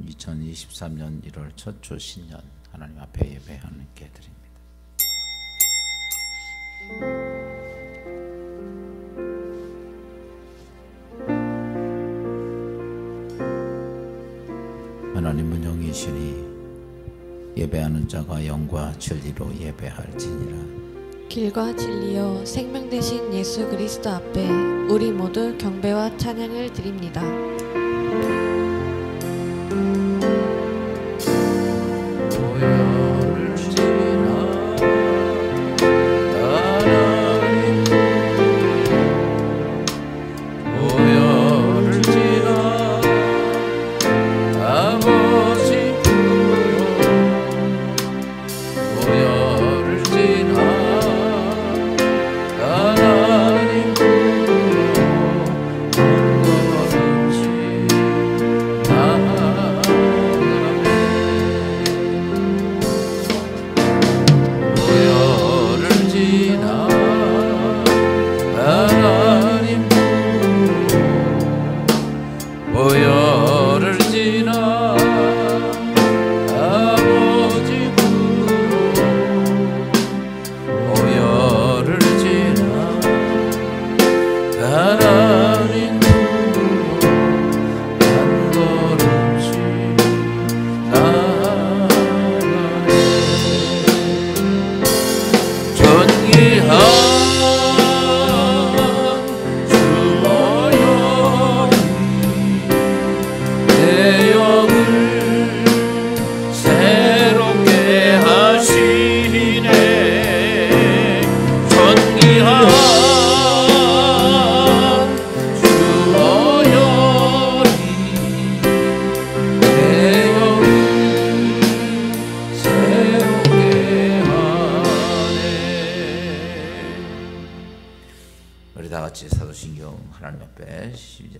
2023년 1월 첫 주 신년 하나님 앞에 예배 하나님께 드립니다. 하나님은 영이시니 예배하는 자가 영과 진리로 예배할지니라. 길과 진리요 생명 되신 예수 그리스도 앞에 우리 모두 경배와 찬양을 드립니다.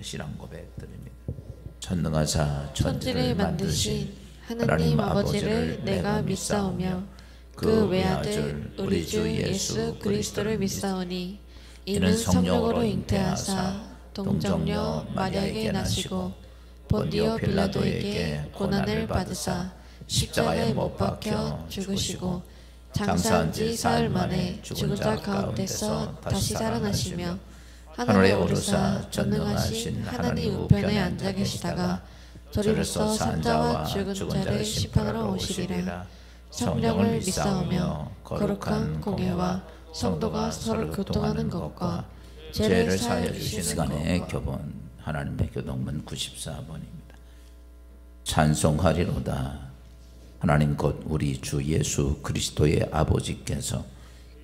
신앙 고백 드립니다. 전능하사 천지를 만드신 하나님 아버지를 내가 믿사오며 그 외아들 우리 주 예수 그리스도를 믿사오니 이는 성령으로 잉태하사 동정녀 마리아에게 나시고 본디오 빌라도에게 고난을 받으사 십자가에 못 박혀 죽으시고 장사한 지 사흘 만에 죽은 자 가운데서 다시 살아나시며 하늘에 오르사 전능하신 하나님 우편에 앉아 계시다가 저리로서 산자와 죽은 자를 심판하러 오시리라. 성령을 믿사오며 거룩한 공예와 성도가 서로 교통하는 것과 죄를 사하여 주시는 시간의 교본 하나님의 교동문 94번입니다. 찬송하리로다. 하나님 곧 우리 주 예수 그리스도의 아버지께서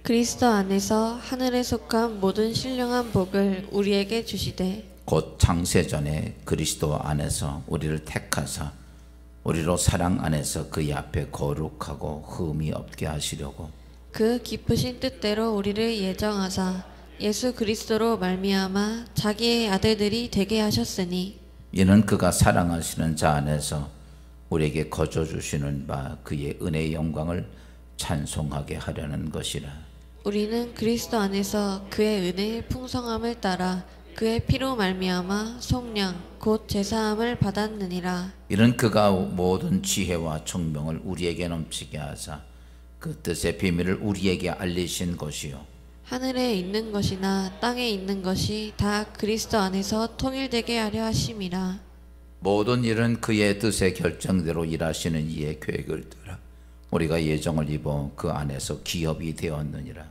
그리스도 안에서 하늘에 속한 모든 신령한 복을 우리에게 주시되 곧 창세전에 그리스도 안에서 우리를 택하사 우리로 사랑 안에서 그의 앞에 거룩하고 흠이 없게 하시려고 그 기쁘신 뜻대로 우리를 예정하사 예수 그리스도로 말미암아 자기의 아들들이 되게 하셨으니 이는 그가 사랑하시는 자 안에서 우리에게 거저 주시는 바 그의 은혜의 영광을 찬송하게 하려는 것이라. 우리는 그리스도 안에서 그의 은혜의 풍성함을 따라 그의 피로 말미암아 속량 곧 제사함을 받았느니라. 이는 그가 모든 지혜와 총명을 우리에게 넘치게 하사 그 뜻의 비밀을 우리에게 알리신 것이요 하늘에 있는 것이나 땅에 있는 것이 다 그리스도 안에서 통일되게 하려 하심이라. 모든 일은 그의 뜻의 결정대로 일하시는 이의 계획을 따라 우리가 예정을 입어 그 안에서 기업이 되었느니라.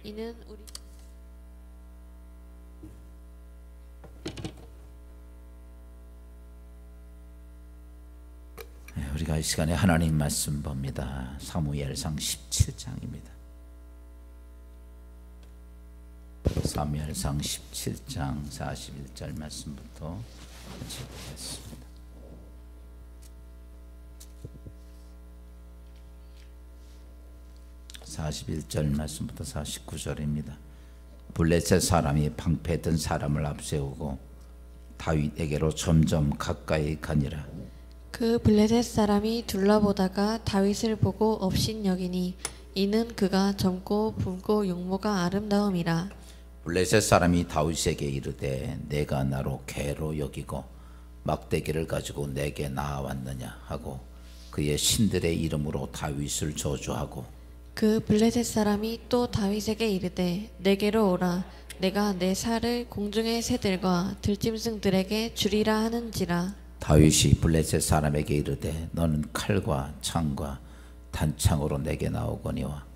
이는 우리가 이 시간에 하나님 말씀 봅니다. 사무엘상 17장입니다. 사무엘상 17장 41절 말씀부터 같이 보겠습니다. (41절) 말씀부터 49절입니다. 블레셋 사람이 방패든 사람을 앞세우고 다윗에게로 점점 가까이 가니라. 그 블레셋 사람이 둘러보다가 다윗을 보고 업신여기니 이는 그가 젊고 붉고 용모가 아름다움이라. 블레셋 사람이 다윗에게 이르되 내가 나로 괴로 여기고 막대기를 가지고 내게 나아왔느냐 하고 그의 신들의 이름으로 다윗을 저주하고 그 블레셋 사람이 또 다윗에게 이르되 내게로 오라 내가 내 살을 공중의 새들과 들짐승들에게 주리라 하는지라. 다윗이 블레셋 사람에게 이르되 너는 칼과 창과 단창으로 내게 나오거니와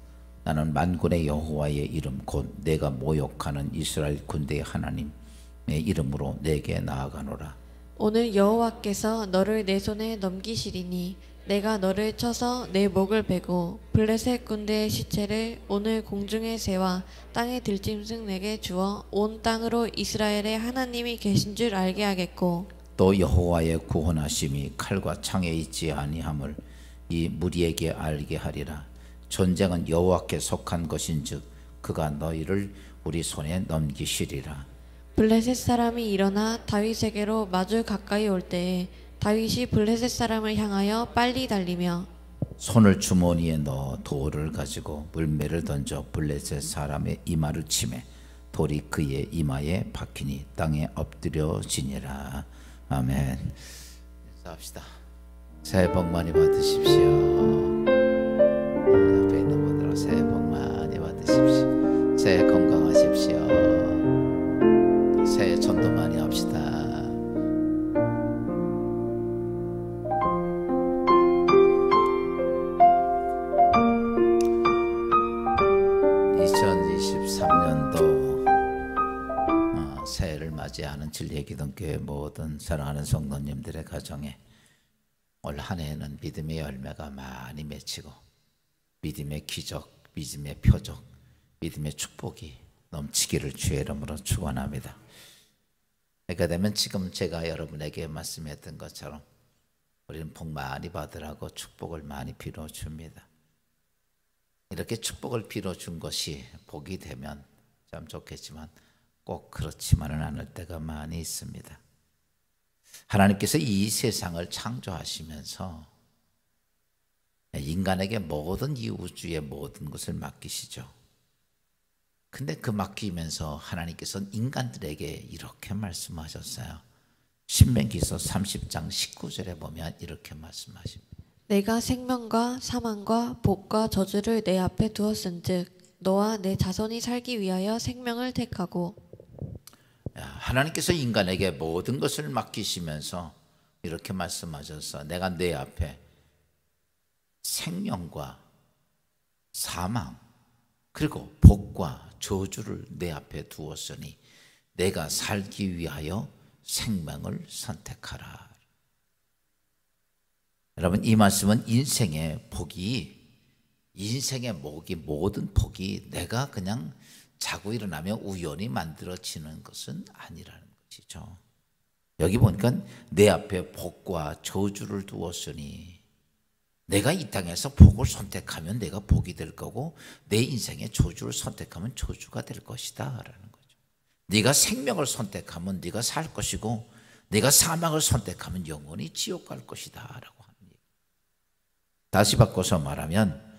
나는 만군의 여호와의 이름 곧 내가 모욕하는 이스라엘 군대의 하나님의 이름으로 내게 나아가노라. 오늘 여호와께서 너를 내 손에 넘기시리니 내가 너를 쳐서 내 목을 베고 블레셋 군대의 시체를 오늘 공중의 새와 땅의 들짐승 내게 주어 온 땅으로 이스라엘의 하나님이 계신 줄 알게 하겠고 또 여호와의 구원하심이 칼과 창에 있지 아니함을 이 무리에게 알게 하리라. 전쟁은 여호와께 속한 것인즉 그가 너희를 우리 손에 넘기시리라. 블레셋 사람이 일어나 다윗에게로 마주 가까이 올 때에 다윗이 블레셋 사람을 향하여 빨리 달리며 손을 주머니에 넣어 돌을 가지고 물매를 던져 블레셋 사람의 이마를 치매 돌이 그의 이마에 박히니 땅에 엎드려지니라. 아멘. 인사합시다. 새해 복 많이 받으십시오. 옆에 있는 분들은 새해 복 많이 받으십시오. 새해 건강하십시오. 새해 전도 많이 합시다. 2023년도 새해를 맞이하는 진리의 기독교회 모든 사랑하는 성도님들의 가정에 올 한 해에는 믿음의 열매가 많이 맺히고 믿음의 기적, 믿음의 표적, 믿음의 축복이 넘치기를 주의 이름으로 축원합니다. 그러니까 되면 지금 제가 여러분에게 말씀했던 것처럼 우리는 복 많이 받으라고 축복을 많이 빌어줍니다. 이렇게 축복을 빌어준 것이 복이 되면 참 좋겠지만 꼭 그렇지만은 않을 때가 많이 있습니다. 하나님께서 이 세상을 창조하시면서 인간에게 모든 이 우주의 모든 것을 맡기시죠. 근데 그 맡기면서 하나님께서는 인간들에게 이렇게 말씀하셨어요. 신명기서 30장 19절에 보면 이렇게 말씀하십니다. 내가 생명과 사망과 복과 저주를 내 앞에 두었은즉 너와 내 자손이 살기 위하여 생명을 택하고. 하나님께서 인간에게 모든 것을 맡기시면서 이렇게 말씀하셨어. 내가 내 앞에 생명과 사망 그리고 복과 저주를 내 앞에 두었으니 내가 살기 위하여 생명을 선택하라. 여러분, 이 말씀은 인생의 복이, 인생의 모든 복이 내가 그냥 자고 일어나면 우연히 만들어지는 것은 아니라는 것이죠. 여기 보니까 내 앞에 복과 저주를 두었으니 내가 이 땅에서 복을 선택하면 내가 복이 될 거고 내 인생의 저주를 선택하면 저주가 될 것이다 라는 거죠. 네가 생명을 선택하면 네가 살 것이고 네가 사망을 선택하면 영원히 지옥 갈 것이다 라고 하는 얘기. 다시 바꿔서 말하면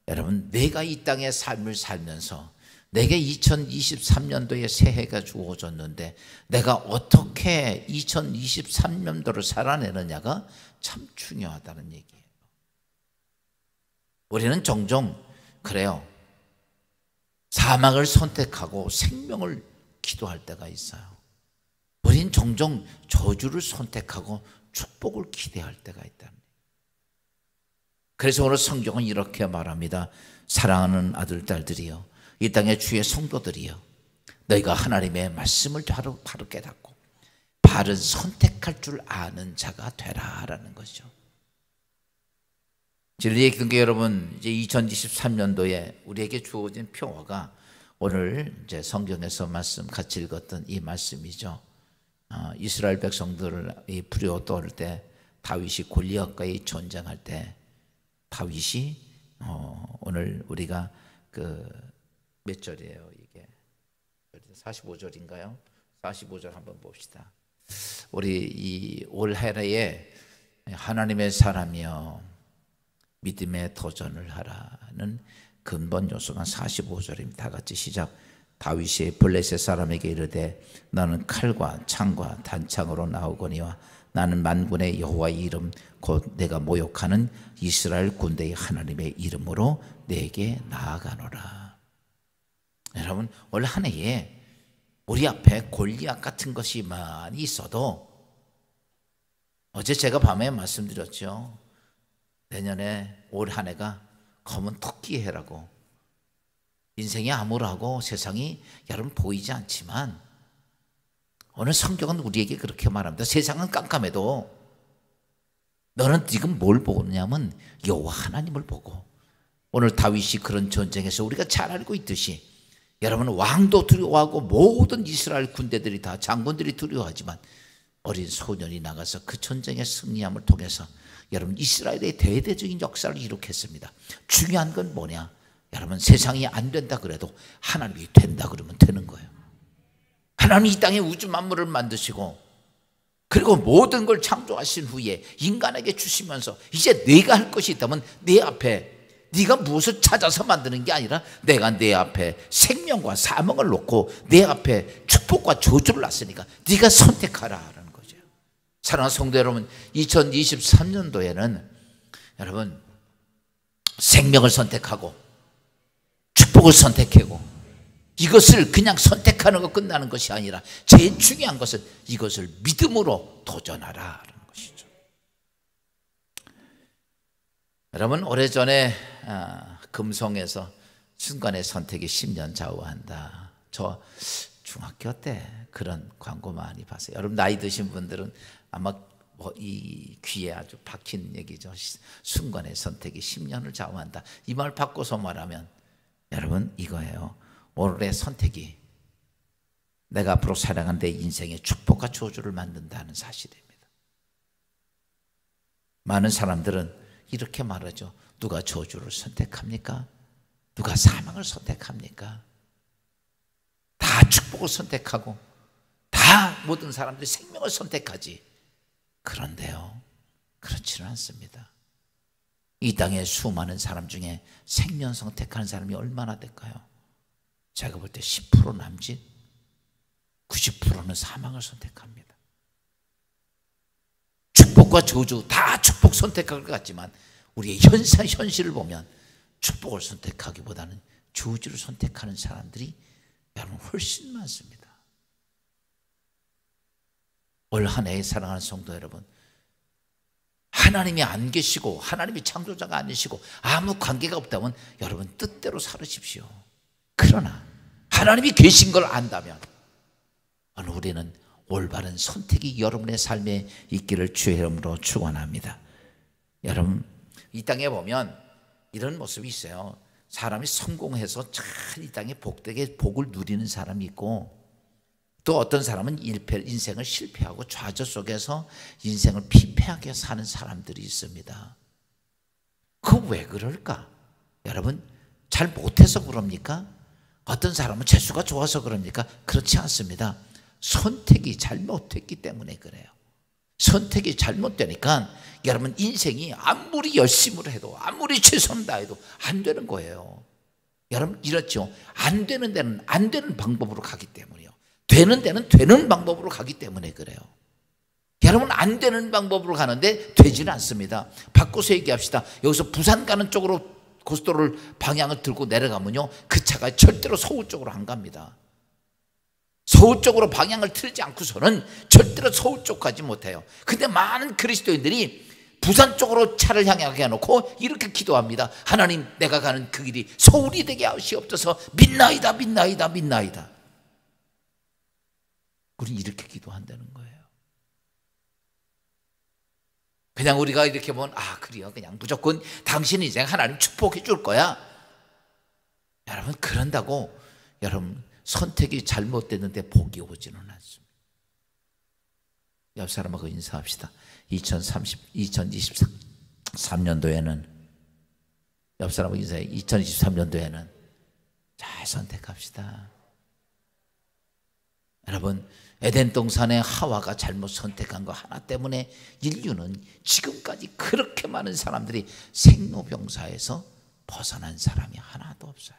여러분, 내가 이 땅의 삶을 살면서 내게 2023년도에 새해가 주어졌는데 내가 어떻게 2023년도를 살아내느냐가 참 중요하다는 얘기예요. 우리는 종종 그래요. 사망을 선택하고 생명을 기도할 때가 있어요. 우린 종종 저주를 선택하고 축복을 기대할 때가 있다는 거예요. 그래서 오늘 성경은 이렇게 말합니다. 사랑하는 아들, 딸들이여, 이 땅의 주의 성도들이여, 너희가 하나님의 말씀을 바로 깨닫고 바른 선택할 줄 아는 자가 되라라는 거죠. 진리의 기독교 여러분, 이제 2023년도에 우리에게 주어진 표어가 오늘 이제 성경에서 말씀 같이 읽었던 이 말씀이죠. 이스라엘 백성들을 부려떠올 때 다윗이 골리앗과의 전쟁할 때 다윗이 오늘 우리가 몇 절이에요 이게? 45절인가요? 45절 한번 봅시다. 우리 이 올해에 하나님의 사람이여 믿음의 도전을 하라는 근본 요소가 45절입니다. 다 같이 시작. 다윗이 블레셋 사람에게 이르되 너는 칼과 창과 단창으로 나오거니와 나는 만군의 여호와의 이름 곧 내가 모욕하는 이스라엘 군대의 하나님의 이름으로 내게 나아가노라. 여러분, 올 한 해에 우리 앞에 골리앗 같은 것이 많이 있어도 어제 제가 밤에 말씀드렸죠. 내년에 올 한 해가 검은 토끼 해라고. 인생이 암울하고 세상이 여러분 보이지 않지만 오늘 성경은 우리에게 그렇게 말합니다. 세상은 깜깜해도 너는 지금 뭘 보느냐면 여호와 하나님을 보고. 오늘 다윗이 그런 전쟁에서 우리가 잘 알고 있듯이 여러분, 왕도 두려워하고 모든 이스라엘 군대들이 다 장군들이 두려워하지만 어린 소년이 나가서 그 전쟁의 승리함을 통해서 여러분 이스라엘의 대대적인 역사를 이룩했습니다. 중요한 건 뭐냐? 여러분, 세상이 안 된다 그래도 하나님이 된다 그러면 되는 거예요. 하나님이 이 땅에 우주 만물을 만드시고 그리고 모든 걸 창조하신 후에 인간에게 주시면서 이제 내가 할 것이 있다면 내 앞에 네가 무엇을 찾아서 만드는 게 아니라 내가 내 앞에 생명과 사망을 놓고 내 앞에 축복과 저주를 놨으니까 네가 선택하라라는 거죠. 사랑하는 성도 여러분, 2023년도에는 여러분 생명을 선택하고 축복을 선택하고 이것을 그냥 선택하는 것 끝나는 것이 아니라 제일 중요한 것은 이것을 믿음으로 도전하라는 것이죠. 여러분, 오래전에 금송에서 순간의 선택이 10년 좌우한다. 저 중학교 때 그런 광고 많이 봤어요. 여러분 나이 드신 분들은 아마 이 귀에 아주 박힌 얘기죠. 순간의 선택이 10년을 좌우한다. 이 말 바꿔서 말하면 여러분 이거예요. 오늘의 선택이 내가 앞으로 살아가는 내 인생의 축복과 저주를 만든다는 사실입니다. 많은 사람들은 이렇게 말하죠. 누가 저주를 선택합니까? 누가 사망을 선택합니까? 다 축복을 선택하고 다 모든 사람들이 생명을 선택하지. 그런데요, 그렇지는 않습니다. 이 땅에 수많은 사람 중에 생명 선택하는 사람이 얼마나 될까요? 제가 볼 때 10% 남짓, 90%는 사망을 선택합니다. 축복과 저주 다 축복 선택할 것 같지만 우리의 현실을 보면 축복을 선택하기보다는 저주를 선택하는 사람들이 여러분 훨씬 많습니다. 올 한 해에 사랑하는 성도 여러분, 하나님이 안 계시고 하나님이 창조자가 아니시고 아무 관계가 없다면 여러분 뜻대로 살으십시오. 그러나 하나님이 계신 걸 안다면 오늘 우리는 올바른 선택이 여러분의 삶에 있기를 주의 이름으로 축원합니다. 여러분, 이 땅에 보면 이런 모습이 있어요. 사람이 성공해서 잘 이 땅에 복되게 복을 누리는 사람이 있고 또 어떤 사람은 인생을 실패하고 좌절 속에서 인생을 피폐하게 사는 사람들이 있습니다. 그 왜 그럴까? 여러분, 잘 못해서 그럽니까? 어떤 사람은 재수가 좋아서 그럽니까? 그렇지 않습니다. 선택이 잘못됐기 때문에 그래요. 선택이 잘못되니까 여러분 인생이 아무리 열심을 해도 아무리 최선을 다해도 안 되는 거예요. 여러분 이렇죠. 안 되는 데는 안 되는 방법으로 가기 때문이요. 되는 데는 되는 방법으로 가기 때문에 그래요. 여러분 안 되는 방법으로 가는데 되지는 않습니다. 바꿔서 얘기합시다. 여기서 부산 가는 쪽으로 고속도로를 방향을 들고 내려가면요, 그 차가 절대로 서울 쪽으로 안 갑니다. 서울 쪽으로 방향을 틀지 않고서는 절대로 서울 쪽 가지 못해요. 근데 많은 그리스도인들이 부산 쪽으로 차를 향하게 해놓고 이렇게 기도합니다. 하나님, 내가 가는 그 길이 서울이 되게 하시옵소서. mid나이다, mid나이다, mid나이다. 우린 이렇게 기도한다는 거예요. 그냥 우리가 이렇게 보면 그래요, 그냥 무조건 당신 인생 하나님 축복해 줄 거야. 여러분 그런다고 여러분 선택이 잘못됐는데 복이 오지는 않습니다. 옆 사람하고 인사합시다. 2023년도에는 옆 사람하고 인사해. 2023년도에는 잘 선택합시다. 여러분 에덴 동산의 하와가 잘못 선택한 거 하나 때문에 인류는 지금까지 그렇게 많은 사람들이 생로병사에서 벗어난 사람이 하나도 없어요.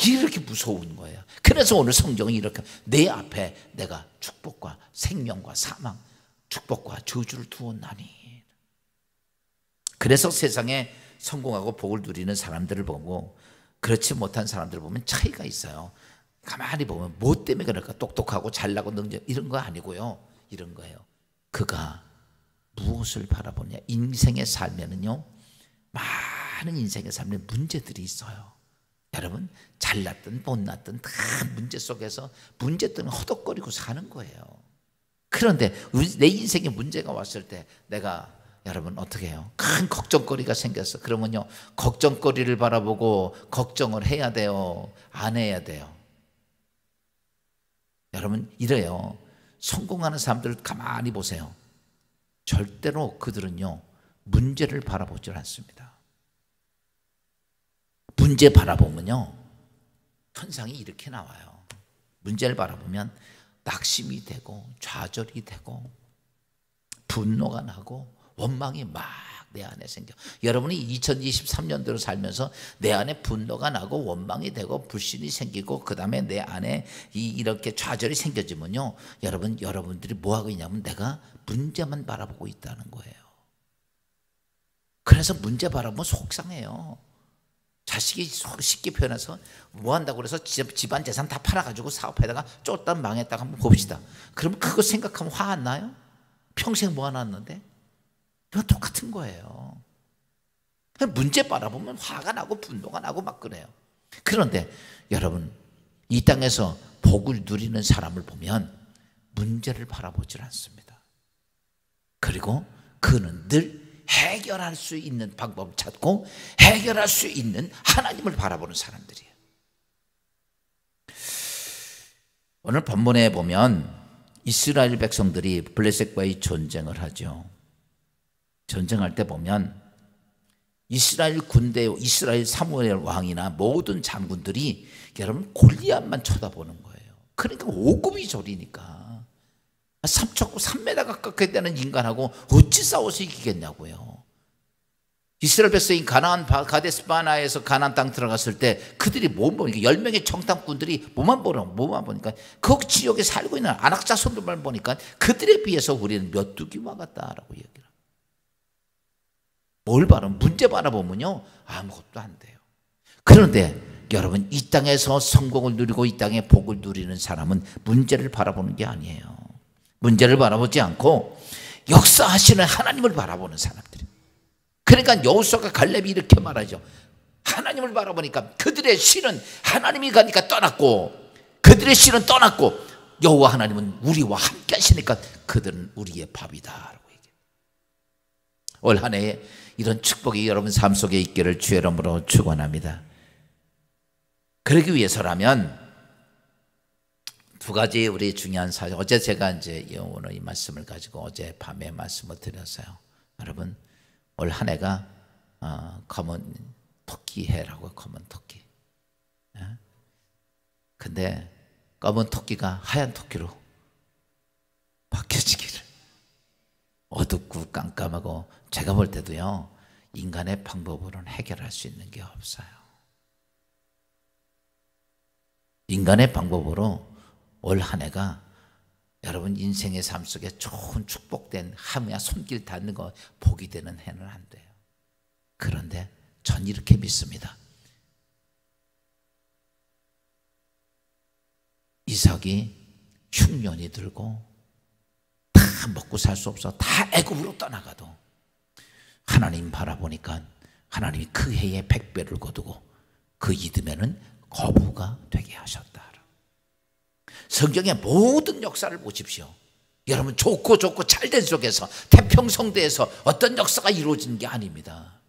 이렇게 무서운 거예요. 그래서 오늘 성경은 이렇게 내 앞에 내가 축복과 생명과 사망, 축복과 저주를 두었나니. 그래서 세상에 성공하고 복을 누리는 사람들을 보고 그렇지 못한 사람들을 보면 차이가 있어요. 가만히 보면 뭐 때문에 그럴까? 똑똑하고 잘나고 능력 이런 거 아니고요. 이런 거예요. 그가 무엇을 바라보냐. 인생의 삶에는요, 많은 인생의 삶에 문제들이 있어요. 여러분, 잘났든 못났든 다 문제 속에서 문제 때문에 허덕거리고 사는 거예요. 그런데 내 인생에 문제가 왔을 때 내가 여러분 어떻게 해요? 큰 걱정거리가 생겼어. 그러면요, 걱정거리를 바라보고 걱정을 해야 돼요? 안 해야 돼요? 여러분 이래요. 성공하는 사람들 가만히 보세요. 절대로 그들은요, 문제를 바라보질 않습니다. 문제 바라보면요, 현상이 이렇게 나와요. 문제를 바라보면 낙심이 되고 좌절이 되고 분노가 나고 원망이 막 내 안에 생겨. 여러분이 2023년도로 살면서 내 안에 분노가 나고 원망이 되고 불신이 생기고 그 다음에 내 안에 이렇게 좌절이 생겨지면요, 여러분들이 뭐 하고 있냐면 내가 문제만 바라보고 있다는 거예요. 그래서 문제 바라보면 속상해요. 자식이 쉽게 표현해서 뭐 한다고 그래서 집안 재산 다 팔아가지고 사업에다가 쫓다 망했다가 한번 봅시다. 그럼 그거 생각하면 화 안 나요? 평생 모아놨는데? 이거 똑같은 거예요. 문제 바라보면 화가 나고 분노가 나고 막 그래요. 그런데 여러분, 이 땅에서 복을 누리는 사람을 보면 문제를 바라보질 않습니다. 그리고 그는 늘 해결할 수 있는 방법을 찾고 해결할 수 있는 하나님을 바라보는 사람들이에요. 오늘 본문에 보면 이스라엘 백성들이 블레셋과의 전쟁을 하죠. 전쟁할 때 보면 이스라엘 군대, 이스라엘 사무엘 왕이나 모든 장군들이 여러분 골리앗만 쳐다보는 거예요. 그러니까 오금이 저리니까 3m 가깝게 되는 인간하고 어찌 싸워서 이기겠냐고요. 이스라엘 백성이 가나안 가데스 바나에서 가나안 땅 들어갔을 때 그들이 뭐 보니까 10명의 정탐꾼들이 뭐만 보니까 그 지역에 살고 있는 안악자손들만 보니까 그들에 비해서 우리는 메뚜기와 같다라고 얘기를 합니다. 뭘 바라보면, 문제 바라보면요, 아무것도 안 돼요. 그런데 여러분, 이 땅에서 성공을 누리고 이 땅에 복을 누리는 사람은 문제를 바라보는 게 아니에요. 문제를 바라보지 않고 역사하시는 하나님을 바라보는 사람들이에요. 그러니까 여호수아가 갈렙이 이렇게 말하죠. 하나님을 바라보니까 그들의 신은 하나님이 가니까 떠났고, 그들의 신은 떠났고 여호와 하나님은 우리와 함께 하시니까 그들은 우리의 밥이다. 올 한 해에 이런 축복이 여러분 삶 속에 있기를 주의 이름으로 축원합니다. 그러기 위해서라면 두 가지 우리 중요한 사실. 어제 제가 이제 오늘 이 말씀을 가지고 어제 밤에 말씀을 드렸어요. 여러분, 올 한 해가 검은 토끼 해라고, 검은 토끼. 근데 검은 토끼가 하얀 토끼로 바뀌어지기를. 어둡고 깜깜하고, 제가 볼 때도요, 인간의 방법으로는 해결할 수 있는 게 없어요. 인간의 방법으로 올 한 해가 여러분 인생의 삶 속에 좋은 축복된 하루야 손길 닿는 거 복이 되는 해는 안 돼요. 그런데 전 이렇게 믿습니다. 이삭이 흉년이 들고 다 먹고 살 수 없어 다 애굽으로 떠나가도 하나님 바라보니까 하나님이 그 해에 100배를 거두고 그 이듬해는 거부가 되게 하셨다. 성경의 모든 역사를 보십시오. 여러분, 좋고 잘된 속에서 태평성대에서 어떤 역사가 이루어진 게 아닙니다.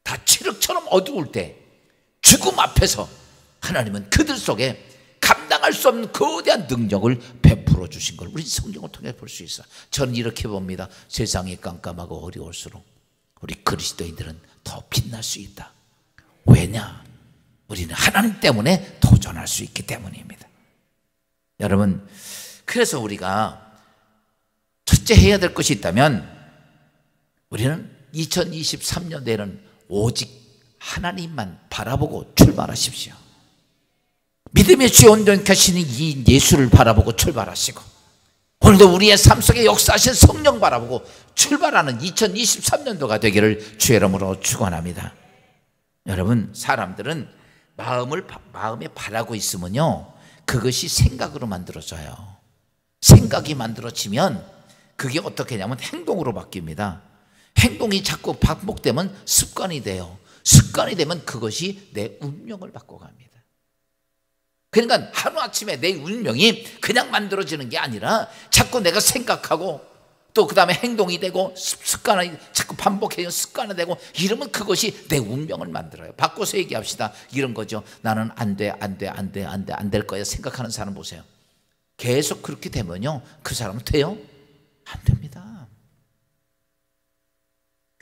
다 칠흑처럼 어두울 때 죽음 앞에서 하나님은 그들 속에 감당할 수 없는 거대한 능력을 베풀어 주신 걸 우리 성경을 통해 볼 수 있어요. 저는 이렇게 봅니다. 세상이 깜깜하고 어려울수록 우리 그리스도인들은 더 빛날 수 있다. 왜냐? 우리는 하나님 때문에 도전할 수 있기 때문입니다. 여러분, 그래서 우리가 첫째 해야 될 것이 있다면 우리는 2023년에는 오직 하나님만 바라보고 출발하십시오. 믿음의 주에 온전케 하시는 이 예수를 바라보고 출발하시고, 오늘도 우리의 삶 속에 역사하신 성령 바라보고 출발하는 2023년도가 되기를 주의 이름으로 축원합니다. 여러분, 사람들은 마음에 바라고 있으면요, 그것이 생각으로 만들어져요. 생각이 만들어지면 그게 어떻게 하냐면 행동으로 바뀝니다. 행동이 자꾸 반복되면 습관이 돼요. 습관이 되면 그것이 내 운명을 바꿔갑니다. 그러니까 하루아침에 내 운명이 그냥 만들어지는 게 아니라 자꾸 내가 생각하고 또 그 다음에 행동이 되고 습관이 자꾸 반복해서 습관이 되고 이러면 그것이 내 운명을 만들어요. 바꿔서 얘기합시다. 이런 거죠. 나는 안 될 거야 생각하는 사람 보세요. 계속 그렇게 되면요, 그 사람은 돼요? 안 됩니다.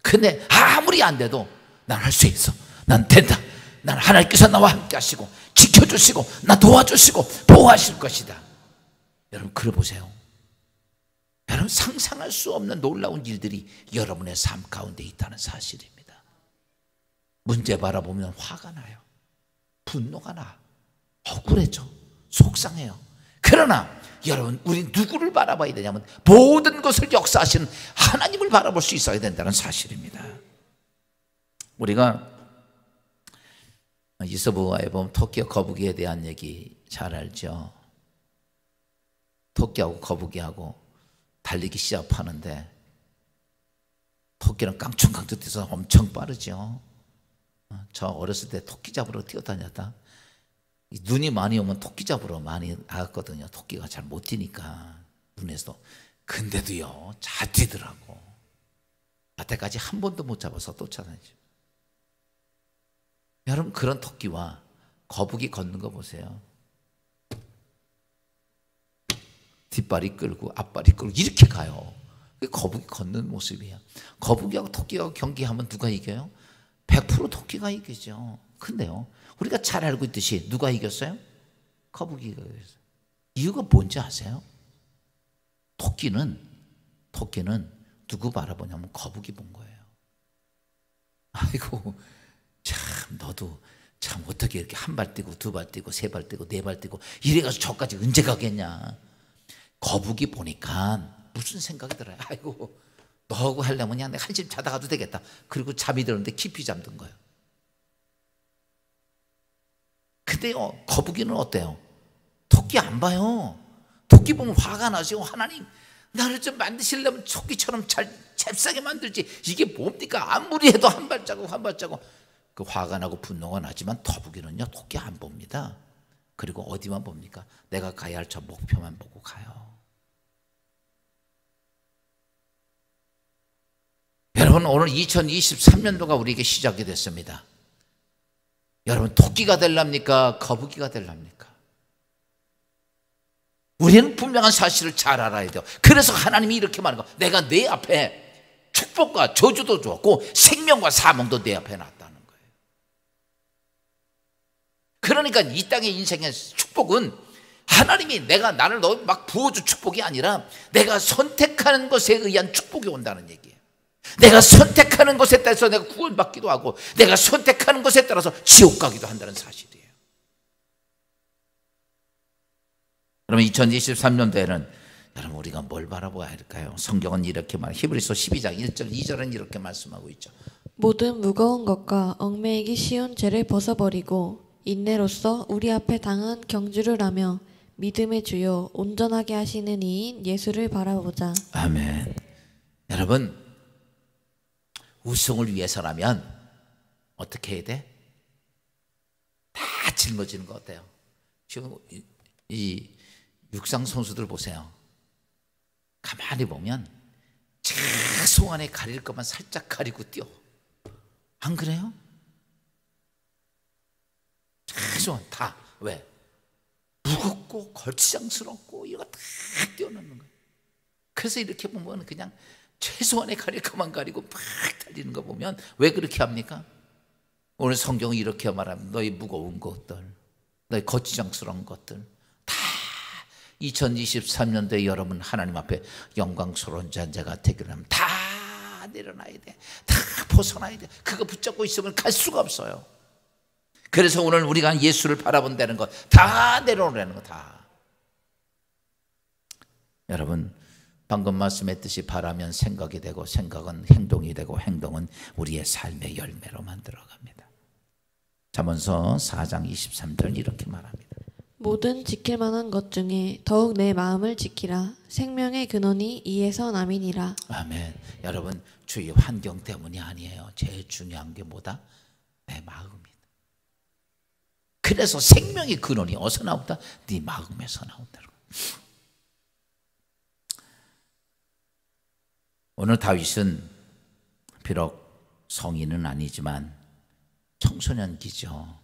근데 아무리 안 돼도 난 할 수 있어, 난 된다, 난 하나님께서 나와 함께 하시고 지켜주시고 나 도와주시고 보호하실 것이다. 여러분, 그래 보세요. 여러분, 상상할 수 없는 놀라운 일들이 여러분의 삶 가운데 있다는 사실입니다. 문제 바라보면 화가 나요. 분노가 나. 억울해져. 속상해요. 그러나 여러분, 우리 누구를 바라봐야 되냐면 모든 것을 역사하시는 하나님을 바라볼 수 있어야 된다는 사실입니다. 우리가 이서부화에 보면 토끼와 거북이에 대한 얘기 잘 알죠. 토끼하고 거북이하고 달리기 시합하는데 토끼는 깡충깡충 뛰어서 엄청 빠르죠. 저 어렸을 때 토끼 잡으러 뛰어다녔다. 눈이 많이 오면 토끼 잡으러 많이 나갔거든요. 토끼가 잘 못 뛰니까 눈에서. 근데도요, 잘 뛰더라고. 여태까지 한 번도 못 잡아서 쫓아다니죠. 여러분, 그런 토끼와 거북이 걷는 거 보세요. 뒷발이 끌고 앞발이 끌고 이렇게 가요. 거북이 걷는 모습이야. 거북이하고 토끼하고 경기하면 누가 이겨요? 100% 토끼가 이기죠. 근데요, 우리가 잘 알고 있듯이 누가 이겼어요? 거북이가 이겼어요. 이유가 뭔지 아세요? 토끼는 누구 바라보냐면 거북이 본 거예요. 아이고, 참 너도 참 어떻게 이렇게 한 발 뛰고 두 발 뛰고 세 발 뛰고 네 발 뛰고 이래가지고 저까지 언제 가겠냐. 거북이 보니까 무슨 생각이 들어요? 아이고, 너하고 하려면 그냥 내가 한심 자다 가도 되겠다. 그리고 잠이 드는데 깊이 잠든 거예요. 근데요, 거북이는 어때요? 토끼 안 봐요. 토끼 보면 화가 나죠. 하나님, 나를 좀 만드시려면 토끼처럼 잘 잽싸게 만들지. 이게 뭡니까? 아무리 해도 한 발자국 그 화가 나고 분노가 나지만 거북이는요, 토끼 안 봅니다. 그리고 어디만 봅니까? 내가 가야 할 저 목표만 보고 가요. 여러분, 오늘 2023년도가 우리에게 시작이 됐습니다. 여러분, 토끼가 될랍니까? 거북이가 될랍니까? 우리는 분명한 사실을 잘 알아야 돼요. 그래서 하나님이 이렇게 말하는 거예요. 내가 내 앞에 축복과 저주도 주었고 생명과 사망도 내 앞에 놨다는 거예요. 그러니까 이 땅의 인생의 축복은 하나님이 내가 나를 막 부어줄 축복이 아니라 내가 선택하는 것에 의한 축복이 온다는 얘기예요. 내가 선택하는 것에 따라서 내가 구원받기도 하고 내가 선택하는 것에 따라서 지옥 가기도 한다는 사실이에요. 그러면 2023년도에는 여러분, 우리가 뭘 바라봐야 할까요? 성경은 이렇게 말해요. 히브리서 12장 1절 2절은 이렇게 말씀하고 있죠. 모든 무거운 것과 얽매이기 쉬운 죄를 벗어버리고 인내로써 우리 앞에 당한 경주를 하며 믿음의 주요 온전하게 하시는 이인 예수를 바라보자. 아멘. 여러분, 우승을 위해서라면 어떻게 해야 돼? 다 짊어지는 거 어때요? 지금 이 육상 선수들 보세요. 가만히 보면 최소한에 가릴 것만 살짝 가리고 뛰어. 안 그래요? 최소한 다. 왜? 무겁고 걸치장스럽고 이거 다 뛰어넘는 거예요. 그래서 이렇게 보면 그냥 최소한의 가릴 것만 가리고 막 달리는 거 보면 왜 그렇게 합니까? 오늘 성경은 이렇게 말합니다. 너희 무거운 것들, 너희 거치장스러운 것들 다 2023년도에 여러분 하나님 앞에 영광스러운 잔자가 되기를 하면 다 내려놔야 돼. 다 벗어나야 돼. 그거 붙잡고 있으면 갈 수가 없어요. 그래서 오늘 우리가 예수를 바라본다는 것 다 내려오라는 거 다. 여러분, 방금 말씀했듯이 바라면 생각이 되고 생각은 행동이 되고 행동은 우리의 삶의 열매로 만들어갑니다. 잠언서 4장 23절 이렇게 말합니다. 모든 지킬 만한 것 중에 더욱 내 마음을 지키라. 생명의 근원이 이에서 남이니라. 아멘. 여러분, 주위 환경 때문이 아니에요. 제일 중요한 게 뭐다? 내 마음이다. 그래서 생명의 근원이 어디서 나온다? 네 마음에서 나온다는 거예요. 오늘 다윗은 비록 성인은 아니지만 청소년기죠.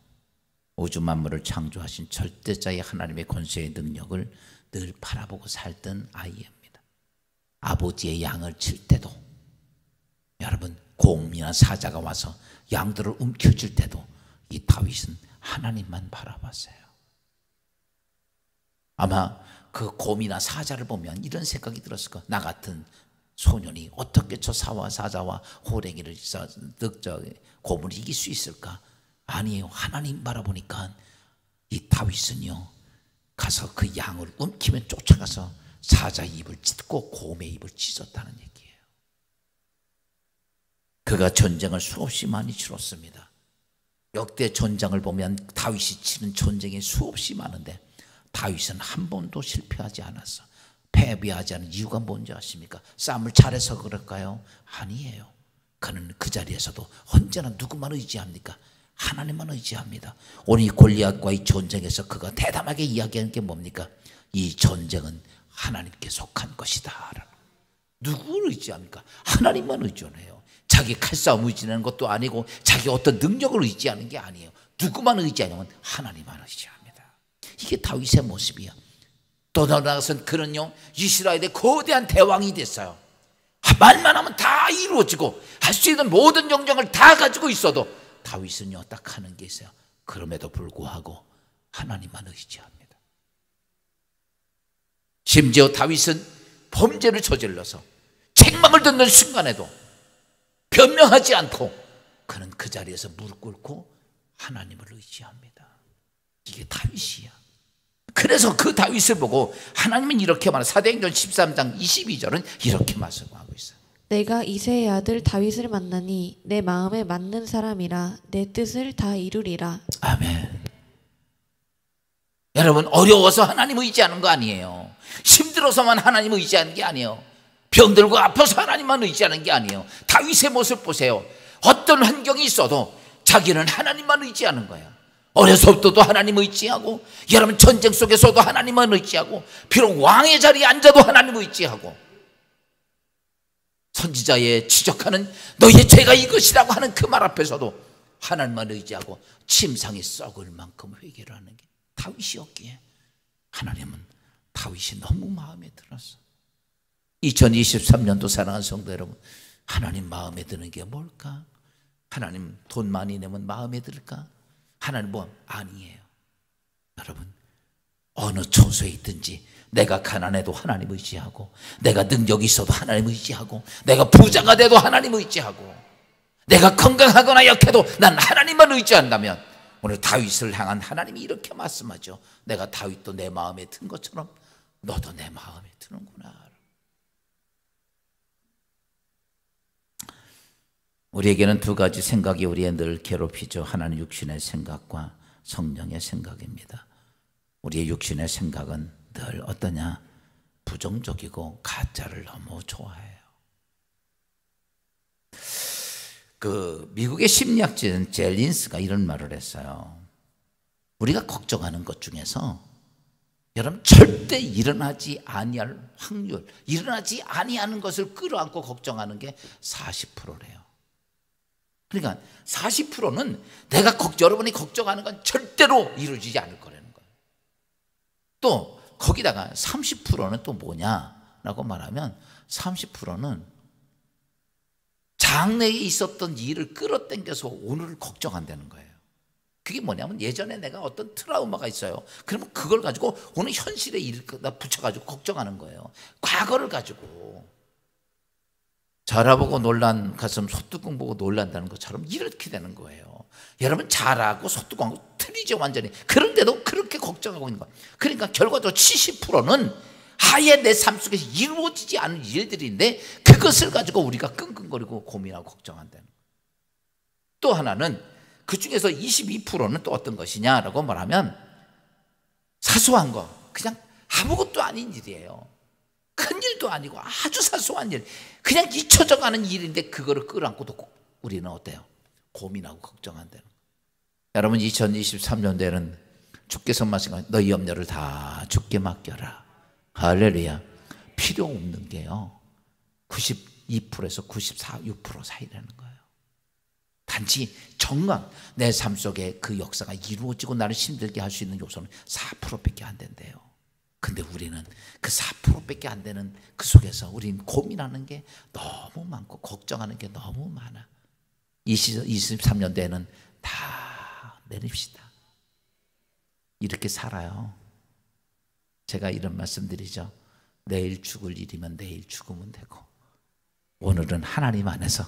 우주 만물을 창조하신 절대자의 하나님의 권세의 능력을 늘 바라보고 살던 아이입니다. 아버지의 양을 칠 때도, 여러분, 곰이나 사자가 와서 양들을 움켜쥘 때도 이 다윗은 하나님만 바라봤어요. 아마 그 곰이나 사자를 보면 이런 생각이 들었을 거예요. 나 같은 소년이 어떻게 저 사자와 호랭이를 곰을 이길 수 있을까? 아니에요. 하나님 바라보니까 이 다윗은요, 가서 그 양을 움키면 쫓아가서 사자 입을 찢고 곰의 입을 찢었다는 얘기예요. 그가 전쟁을 수없이 많이 치렀습니다. 역대 전장을 보면 다윗이 치는 전쟁이 수없이 많은데 다윗은 한 번도 실패하지 않았어. 패배하지 않은 이유가 뭔지 아십니까? 싸움을 잘해서 그럴까요? 아니에요. 그는 그 자리에서도 언제나 누구만 의지합니까? 하나님만 의지합니다. 오늘 이 골리앗과의 전쟁에서 그가 대담하게 이야기하는 게 뭡니까? 이 전쟁은 하나님께 속한 것이다. 누구를 의지합니까? 하나님만 의존해요. 자기 칼싸움 의지하는 것도 아니고 자기 어떤 능력을 의지하는 게 아니에요. 누구만 의지하냐면 하나님만 의지합니다. 이게 다윗의 모습이야. 또 나아가서는 그는요, 이스라엘의 거대한 대왕이 됐어요. 말만 하면 다 이루어지고 할 수 있는 모든 영광을 다 가지고 있어도 다윗은요, 딱 하는 게 있어요. 그럼에도 불구하고 하나님만 의지합니다. 심지어 다윗은 범죄를 저질러서 책망을 듣는 순간에도 변명하지 않고 그는 그 자리에서 무릎 꿇고 하나님을 의지합니다. 이게 다윗이야. 그래서 그 다윗을 보고 하나님은 이렇게 말해요. 사도행전 13장 22절은 이렇게 말씀하고 있어요. 내가 이새의 아들 다윗을 만나니 내 마음에 맞는 사람이라 내 뜻을 다 이루리라. 아멘. 여러분, 어려워서 하나님 의지하는 거 아니에요. 힘들어서만 하나님 의지하는 게 아니에요. 병들고 아파서 하나님만 의지하는 게 아니에요. 다윗의 모습 보세요. 어떤 환경이 있어도 자기는 하나님만 의지하는 거예요. 어려서부터도 하나님 의지하고, 여러분 전쟁 속에서도 하나님만 의지하고, 비록 왕의 자리에 앉아도 하나님 의지하고, 선지자의 지적하는 너희의 죄가 이것이라고 하는 그 말 앞에서도 하나님만 의지하고 침상이 썩을 만큼 회개를 하는 게 다윗이었기에 하나님은 다윗이 너무 마음에 들었어. 2023년도 사랑하는 성도 여러분, 하나님 마음에 드는 게 뭘까? 하나님 돈 많이 내면 마음에 들을까? 하나님 뭐 아니에요. 여러분, 어느 처소에 있든지 내가 가난해도 하나님 의지하고, 내가 능력이 있어도 하나님 의지하고, 내가 부자가 돼도 하나님 의지하고, 내가 건강하거나 약해도 난 하나님만 의지한다면, 오늘 다윗을 향한 하나님이 이렇게 말씀하죠. 내가 다윗도 내 마음에 든 것처럼 너도 내 마음에 드는구나. 우리에게는 두 가지 생각이 우리의 늘 괴롭히죠. 하나는 육신의 생각과 성령의 생각입니다. 우리의 육신의 생각은 늘 어떠냐? 부정적이고 가짜를 너무 좋아해요. 미국의 심리학자인 젤린스가 이런 말을 했어요. 우리가 걱정하는 것 중에서 여러분 절대 일어나지 아니할 확률, 일어나지 아니하는 것을 끌어안고 걱정하는 게 40%래요. 그러니까 40%는 여러분이 걱정하는 건 절대로 이루어지지 않을 거라는 거예요. 또 거기다가 30%는 또 뭐냐라고 말하면 30%는 장래에 있었던 일을 끌어당겨서 오늘을 걱정한다는 거예요. 그게 뭐냐면 예전에 내가 어떤 트라우마가 있어요. 그러면 그걸 가지고 오늘 현실의 일을 붙여가지고 걱정하는 거예요. 과거를 가지고. 자라보고 놀란 가슴 소뚜껑 보고 놀란다는 것처럼 이렇게 되는 거예요. 여러분, 자라고 소뚜껑하고 틀리죠, 완전히. 그런데도 그렇게 걱정하고 있는 거예요. 그러니까 결과적으로 70%는 아예 내 삶 속에서 이루어지지 않은 일들인데 그것을 가지고 우리가 끙끙거리고 고민하고 걱정한다는 거예요. 또 하나는 그 중에서 22%는 또 어떤 것이냐라고 말하면 사소한 거, 그냥 아무것도 아닌 일이에요. 큰 일도 아니고 아주 사소한 일, 그냥 잊혀져 가는 일인데 그거를 끌어안고도 우리는 어때요? 고민하고 걱정한다는 거예요. 여러분, 2023년도에는 주께서 말씀하신 너희 염려를 다 주께 맡겨라. 할렐루야. 필요 없는 게요 92%에서 94, 6% 사이라는 거예요. 단지 정말 내 삶 속에 그 역사가 이루어지고 나를 힘들게 할 수 있는 요소는 4%밖에 안 된대요. 근데 우리는 그 4%밖에 안 되는 그 속에서 우리는 고민하는 게 너무 많고 걱정하는 게 너무 많아. 23년대에는 다 내립시다. 이렇게 살아요. 제가 이런 말씀드리죠. 내일 죽을 일이면 내일 죽으면 되고 오늘은 하나님 안에서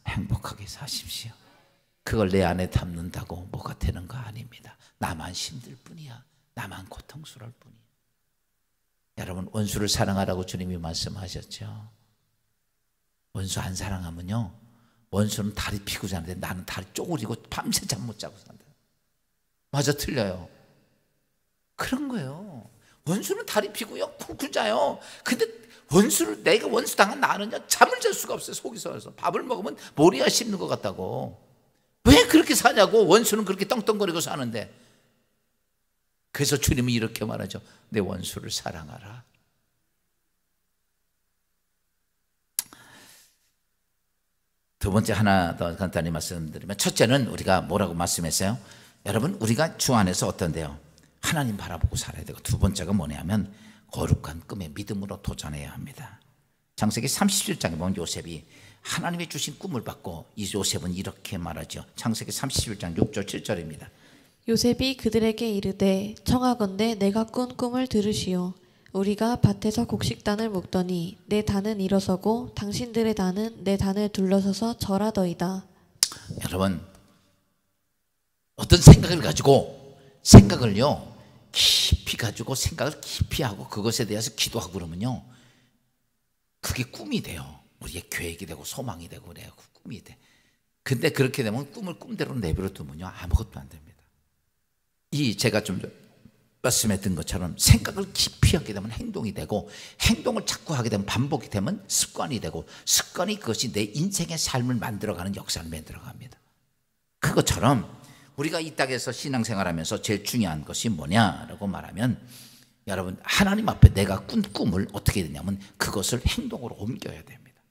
행복하게 사십시오. 그걸 내 안에 담는다고 뭐가 되는 거 아닙니다. 나만 힘들 뿐이야. 나만 고통스러울 뿐이야. 여러분, 원수를 사랑하라고 주님이 말씀하셨죠. 원수 안 사랑하면요 원수는 다리 피고 자는데 나는 다리 쪼그리고 밤새 잠 못 자고 산다. 맞아, 틀려요? 그런 거예요. 원수는 다리 피고요 쿵쿵 자요. 근데 원수를, 내가 원수 당한 나는요 잠을 잘 수가 없어요. 속이 썩어서 밥을 먹으면 모리야 씹는 것 같다고. 왜 그렇게 사냐고. 원수는 그렇게 떵떵거리고 사는데. 그래서 주님이 이렇게 말하죠. 내 원수를 사랑하라. 두 번째 하나 더 간단히 말씀드리면, 첫째는 우리가 뭐라고 말씀했어요? 여러분, 우리가 주 안에서 어떤데요? 하나님 바라보고 살아야 되고, 두 번째가 뭐냐면 거룩한 꿈에 믿음으로 도전해야 합니다. 창세기 37장에 보면 요셉이 하나님이 주신 꿈을 받고, 이 요셉은 이렇게 말하죠. 창세기 37장 6절 7절입니다. 요셉이 그들에게 이르되 청하건대 내가 꾼 꿈을 들으시오. 우리가 밭에서 곡식단을 묶더니 내 단은 일어서고 당신들의 단은 내 단을 둘러서서 절하더이다. 여러분, 어떤 생각을 가지고 생각을요 깊이 가지고 생각을 깊이 하고 그것에 대해서 기도하고 그러면요 그게 꿈이 돼요. 우리의 계획이 되고 소망이 되고 그래요. 꿈이 돼. 근데 그렇게 되면 꿈을 꿈대로 내버려 두면요 아무것도 안 됩니다. 이 제가 좀 말씀했던 것처럼 생각을 깊이 하게 되면 행동이 되고, 행동을 자꾸 하게 되면 반복이 되면 습관이 되고, 습관이 그것이 내 인생의 삶을 만들어가는 역사를 만들어갑니다. 그것처럼 우리가 이 땅에서 신앙생활하면서 제일 중요한 것이 뭐냐라고 말하면, 여러분, 하나님 앞에 내가 꾼 꿈을 어떻게 되냐면 그것을 행동으로 옮겨야 됩니다.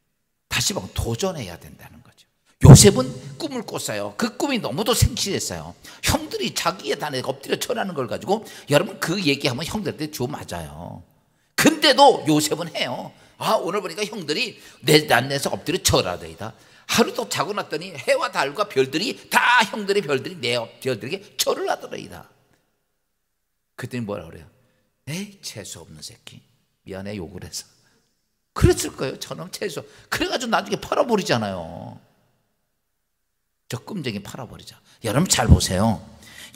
다시 말하면 도전해야 된다는 거죠. 요셉은 꿈을 꿨어요. 그 꿈이 너무도 생실했어요. 형들이 자기의 단에 엎드려 절하는 걸 가지고, 여러분, 그 얘기하면 형들한테 주 맞아요. 근데도 요셉은 해요. 아, 오늘 보니까 형들이 내 단에서 엎드려 절하더이다. 하루 더 자고 났더니 해와 달과 별들이 다 형들의 별들이 내 별들에게 절을 하더이다. 그랬더니 뭐라 그래요? 에이, 재수 없는 새끼. 미안해, 욕을 해서. 그랬을 거예요. 저놈 재수. 그래가지고 나중에 팔아버리잖아요. 저 꿈쟁이 팔아버리자. 여러분, 잘 보세요.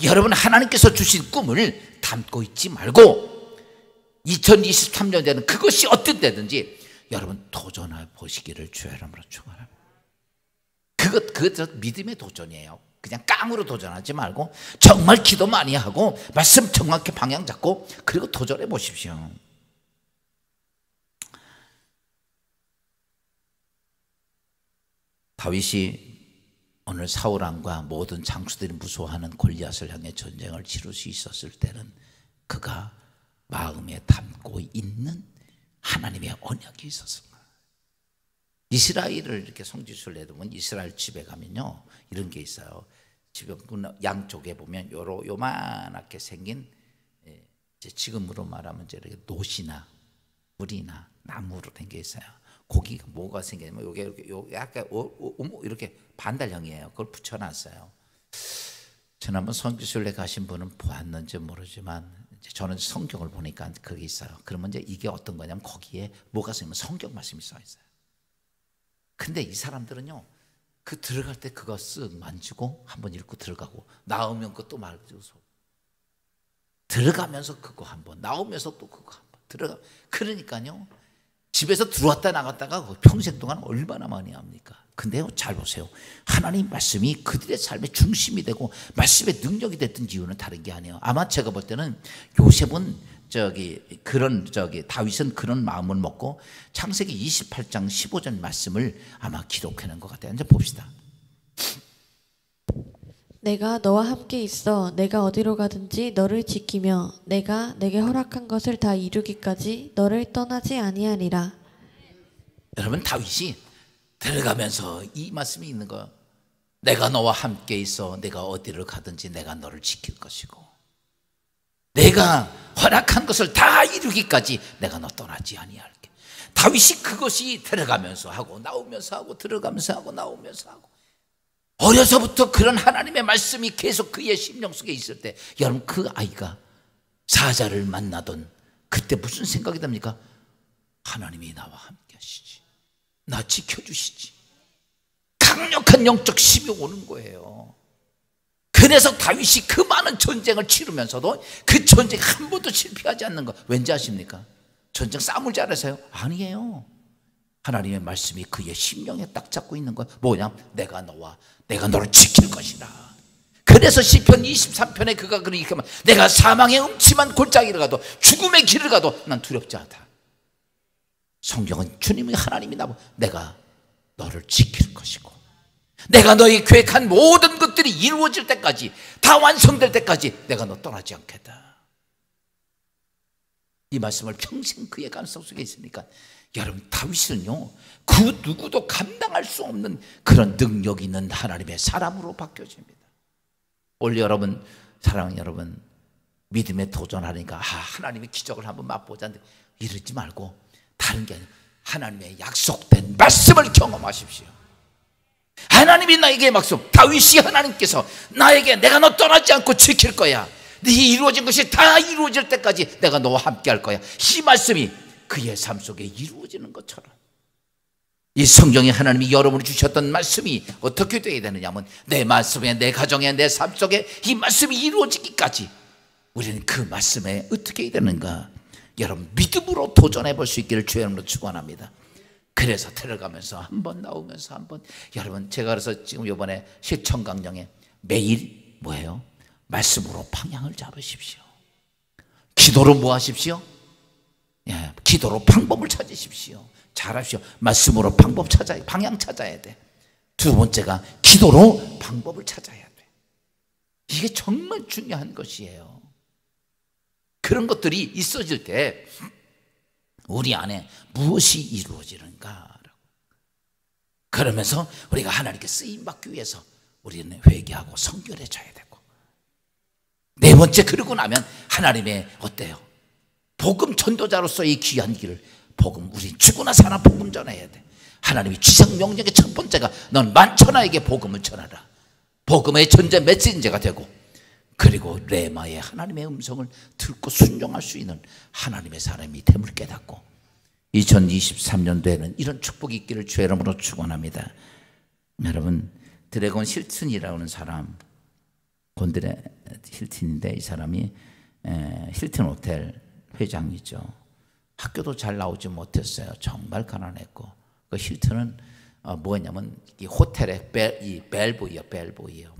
여러분, 하나님께서 주신 꿈을 담고 있지 말고 2023년에는 그것이 어떤 데든지 여러분 도전해 보시기를 주의 이름으로 축원합니다. 그것 믿음의 도전이에요. 그냥 깡으로 도전하지 말고 정말 기도 많이 하고 말씀 정확히 방향 잡고 그리고 도전해 보십시오. 다윗이 오늘 사울왕과 모든 장수들이 무서워하는 골리앗을 향해 전쟁을 치를 수 있었을 때는 그가 마음에 담고 있는 하나님의 언약이 있었습니다. 이스라엘을 이렇게 성지순례 보면 이스라엘 집에 가면요 이런 게 있어요. 집에 양쪽에 보면 요만하게 생긴, 지금으로 말하면 이렇게 노시나 물이나 나무로 된 게 있어요. 거기 뭐가 생기냐면 요게 약간 이렇게 반달형이에요. 그걸 붙여놨어요. 지난번 성지순례 가신 분은 보았는지 모르지만 저는 성경을 보니까 그게 있어요. 그러면 이제 이게 어떤 거냐면 거기에 뭐가 써있냐면 성경 말씀이 써 있어요. 근데 이 사람들은요, 그 들어갈 때 그거 쓱 만지고 한번 읽고 들어가고, 나오면 그것도 만지고, 들어가면서 그거 한번, 나오면서 또 그거 한번 들어가. 그러니까요, 집에서 들어왔다 나갔다가 평생 동안 얼마나 많이 합니까? 근데요, 잘 보세요. 하나님 말씀이 그들의 삶의 중심이 되고 말씀의 능력이 됐던 이유는 다른 게 아니에요. 아마 제가 볼 때는 요셉은 다윗은 그런 마음을 먹고 창세기 28장 15절 말씀을 아마 기록해낸 것 같아요. 이제 봅시다. 내가 너와 함께 있어 내가 어디로 가든지 너를 지키며 내가 내게 허락한 것을 다 이루기까지 너를 떠나지 아니하리라. 여러분, 다윗이 들어가면서 이 말씀이 있는 거예요. 내가 너와 함께 있어 내가 어디를 가든지 내가 너를 지킬 것이고 내가 허락한 것을 다 이루기까지 내가 너 떠나지 아니할게. 다윗이 그것이 들어가면서 하고 나오면서 하고 들어가면서 하고 나오면서 하고, 어려서부터 그런 하나님의 말씀이 계속 그의 심령 속에 있을 때, 여러분, 그 아이가 사자를 만나던 그때 무슨 생각이 듭니까? 하나님이 나와 함께 하시지, 나 지켜주시지. 강력한 영적 힘이 오는 거예요. 그래서 다윗이 그 많은 전쟁을 치르면서도 그 전쟁 한 번도 실패하지 않는 거 왠지 아십니까? 전쟁 싸움을 잘해서요? 아니에요. 하나님의 말씀이 그의 심령에 딱 잡고 있는 거. 뭐냐? 내가 너를 지킬 것이다. 그래서 시편 23편에 그가 그렇게 말, 내가 사망의 음침한 골짜기를 가도 죽음의 길을 가도 난 두렵지 않다. 성경은 주님이 하나님이 내가 너를 지킬 것이고 내가 너희 계획한 모든 것들이 이루어질 때까지, 다 완성될 때까지 내가 너 떠나지 않겠다. 이 말씀을 평생 그의 감성 속에 있으니까, 여러분, 다윗은요, 그 누구도 감당할 수 없는 그런 능력 있는 하나님의 사람으로 바뀌어집니다. 오늘 여러분, 사랑하는 여러분, 믿음에 도전하니까 하나님의 기적을 한번 맛보자 이러지 말고 다른 게 아니라 하나님의 약속된 말씀을 경험하십시오. 하나님이 나에게 약속, 다윗이 하나님께서 나에게 내가 너 떠나지 않고 지킬 거야, 네 이루어진 것이 다 이루어질 때까지 내가 너와 함께 할 거야, 이 말씀이 그의 삶 속에 이루어지는 것처럼, 이 성경에 하나님이 여러분이 주셨던 말씀이 어떻게 되어야 되느냐면, 내 말씀에, 내 가정에, 내 삶 속에 이 말씀이 이루어지기까지 우리는 그 말씀에 어떻게 해야 되는가, 여러분, 믿음으로 도전해 볼 수 있기를 주의 이름으로 축원합니다. 그래서 들어가면서 한번 나오면서 한번, 여러분, 제가 그래서 지금 이번에 실천 강령에 매일 뭐예요? 말씀으로 방향을 잡으십시오. 기도로 뭐 하십시오? 예, 기도로 방법을 찾으십시오. 잘하십시오. 말씀으로 방법 찾아야, 방향 찾아야 돼. 두 번째가 기도로 방법을 찾아야 돼. 이게 정말 중요한 것이에요. 그런 것들이 있어질 때 우리 안에 무엇이 이루어지는가라고. 그러면서 우리가 하나님께 쓰임받기 위해서 우리는 회개하고 성결해져야 되고, 네 번째, 그러고 나면 하나님의 어때요? 복음 전도자로서의 귀한 길을, 복음, 우리 죽으나 사나 복음 전해야 돼. 하나님이 지상 명령의 첫 번째가 넌 만천하에게 복음을 전하라. 복음의 전제 메시지가 되고, 그리고 레마의 하나님의 음성을 듣고 순종할 수 있는 하나님의 사람이 됨을 깨닫고, 2023년도에는 이런 축복이 있기를 주의 이름으로 축원합니다. 여러분, 드래곤 힐튼이라고 하는 사람, 곤드레 힐튼인데, 이 사람이 힐튼 호텔 회장이죠. 학교도 잘 나오지 못했어요. 정말 가난했고, 그 힐튼은 뭐냐면 이 호텔의 벨보이예요.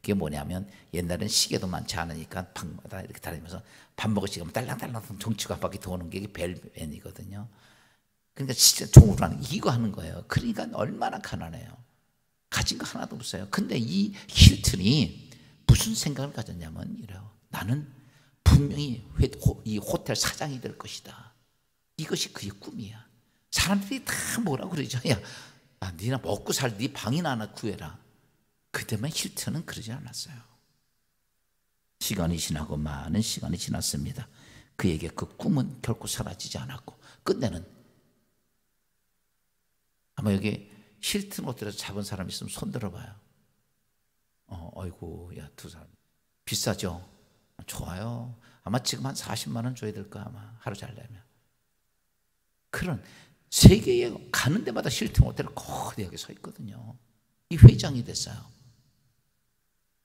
그게 뭐냐면, 옛날엔 시계도 많지 않으니까 방마다 이렇게 다니면서 밥 먹을 시간 딸랑딸랑 정치가 한 바퀴 도는 게 벨벤이거든요. 그러니까 진짜 종으로 하는, 이거 하는 거예요. 그러니까 얼마나 가난해요. 가진 거 하나도 없어요. 근데 이 힐튼이 무슨 생각을 가졌냐면, 이래요. 나는 분명히 이 호텔 사장이 될 것이다. 이것이 그의 꿈이야. 사람들이 다 뭐라고 그러죠? 야, 니나 먹고 살 네 방이나 하나 구해라. 그때만 힐튼은 그러지 않았어요. 시간이 지나고 많은 시간이 지났습니다. 그에게 그 꿈은 결코 사라지지 않았고, 끝내는, 아마 여기 힐튼 호텔에서 잡은 사람 있으면 손 들어봐요. 어이구, 야, 두 사람 비싸죠? 좋아요. 아마 지금 한 40만 원 줘야 될 거야, 아마 하루 잘 내면. 그런 세계에 가는 데마다 힐튼 호텔을 거대하게 서 있거든요. 이 회장이 됐어요.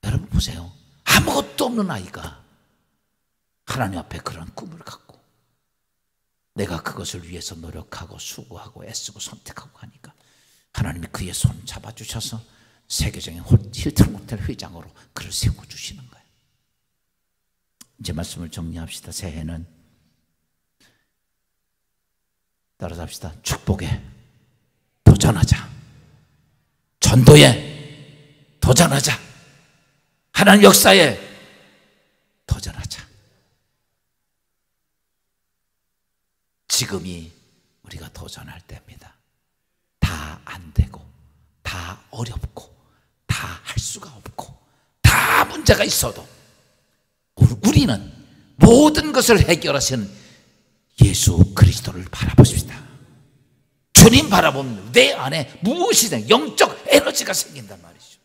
여러분 보세요. 아무것도 없는 아이가 하나님 앞에 그런 꿈을 갖고 내가 그것을 위해서 노력하고 수고하고 애쓰고 선택하고 하니까 하나님이 그의 손 잡아주셔서 세계적인 힐튼 호텔 회장으로 그를 세워주시는 거예요. 이제 말씀을 정리합시다. 새해는 따라서 합시다. 축복에 도전하자. 전도에 도전하자. 하나님 역사에 도전하자. 지금이 우리가 도전할 때입니다. 다 안 되고 다 어렵고 다 할 수가 없고 다 문제가 있어도 우리는 모든 것을 해결하시는 예수 그리스도를 바라보십시다. 주님 바라보면 내 안에 무엇이든 영적 에너지가 생긴단 말이죠.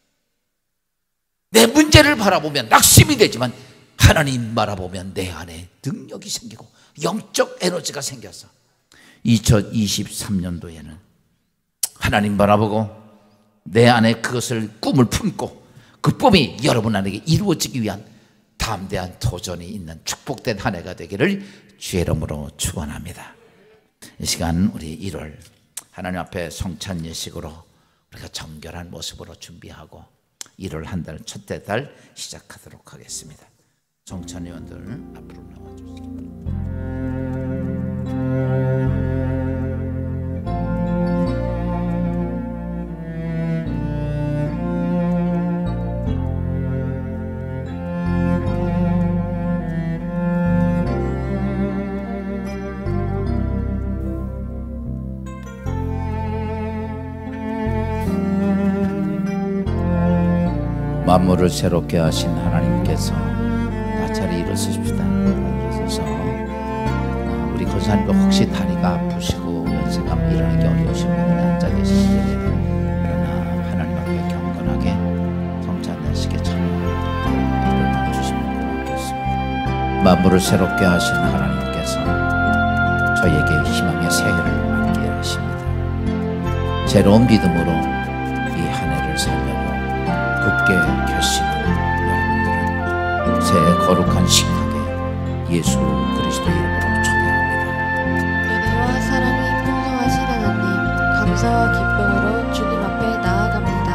내 문제를 바라보면 낙심이 되지만 하나님 바라보면 내 안에 능력이 생기고 영적 에너지가 생겨서 2023년도에는 하나님 바라보고 내 안에 그것을 꿈을 품고 그 꿈이 여러분 안에게 이루어지기 위한 담대한 도전이 있는 축복된 한 해가 되기를 주의 이름으로 축원합니다. 이 시간 우리 1월 하나님 앞에 성찬 예식으로 우리가 정결한 모습으로 준비하고 1월 한 달 첫째 달 시작하도록 하겠습니다. 성찬 위원들 앞으로 나와주시기 바랍니다. 만물을 새롭게 하신 하나님께서 마찰이 일어서십시다. 일어서서 우리 권사님도 혹시 다리가 아프시고 연세감 일어나기 어려우신 분이 앉아 계시는데 그러나 하나님 앞에 경건하게 성찬 예식에 참여해 주시면 고맙겠습니다. 만물을 새롭게 하신 하나님께서 저에게 희망의 새해를 맞게 하십니다. 새로운 믿음으로 이 한 해를 살려고 굳게 결심한 여러분들은 새해 거룩한 식탁에 예수 그리스도의 이름으로 초대합니다. 은혜와 사랑이 풍성하신 하나님, 감사와 기쁨으로 주님 앞에 나아갑니다.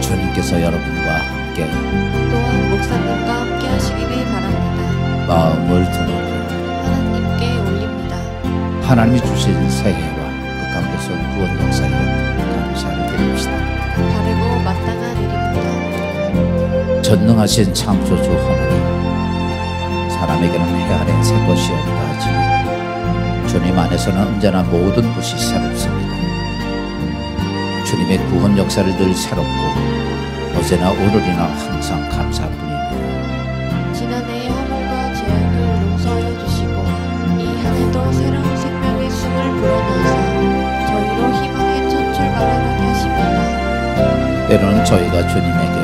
주님께서 여러분과 함께 또한 목사님과 함께 하시기를 바랍니다. 마음을 드높여 하나님께 올립니다. 하나님이 주신 새해와 그 가운데서 구원 역사에 감사를 드립시다. 바르고 마땅한 일입니다. 전능하신 창조주 하나님, 사람에게는 해 아래 새 것이 없다 하지만 주님 안에서는 언제나 모든 것이 새롭습니다. 주님의 구원 역사를 늘 새롭고 어제나 오늘이나 항상 감사뿐입니다. 지난해의 허물과 죄악을 용서하여 주시고 이 한 해도 새로운 생명의 숨을 불어넣어서 저희로 희망의 첫 출발을 하게 하십니다. 때로는 저희가 주님에게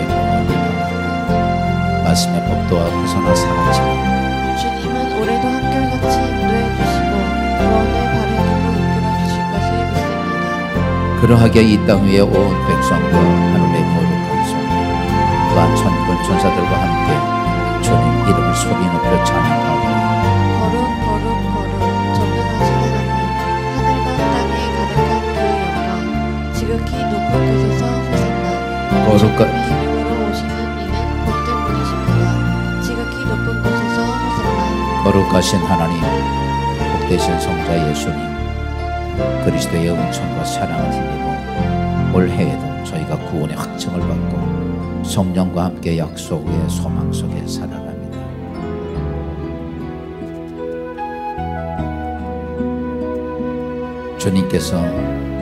말씀의 법도와 벗어나 살았지만 주님은 올해도 한결같이 인도해 주시고 구원의 바른 길로 이끌어 주실 것을 믿습니다. 그러하게 이 땅 위에 온 백성과 하늘의 거룩한 성 또한 천군 천사들과 함께 주님 이름을 소리 높여 찬양하고 거룩 거룩 거룩 전능하신 하나님, 하늘과 땅에 가득한 그 영광 지극히 높은 곳에서 호산나 거룩한 주님의 이름으로 거룩하신 하나님, 복되신 성자 예수님, 그리스도의 은총과 사랑을 힘입어 올해에도 저희가 구원의 확증을 받고 성령과 함께 약속의 소망 속에 살아갑니다. 주님께서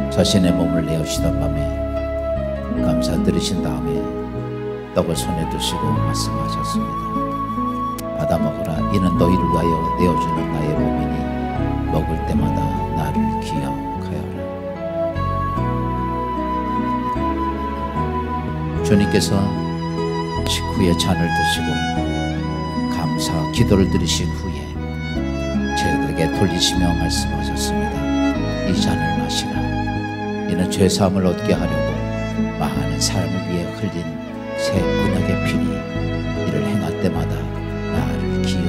자신의 몸을 내어주시던 밤에 감사드리신 다음에 떡을 손에 드시고 말씀하셨습니다. 받아 먹으라. 이는 너희를 위하여 내어주는 나의 몸이니 먹을 때마다 나를 기억하여라. 주님께서 식후에 잔을 드시고 감사 기도를 드리신 후에 저희들에게 돌리시며 말씀하셨습니다. 이 잔을 마시라. 이는 죄사함을 얻게 하려고 많은 사람을 위해 흘린 새 언약의 피니 이를 행할 때마다 나를 기억하여라.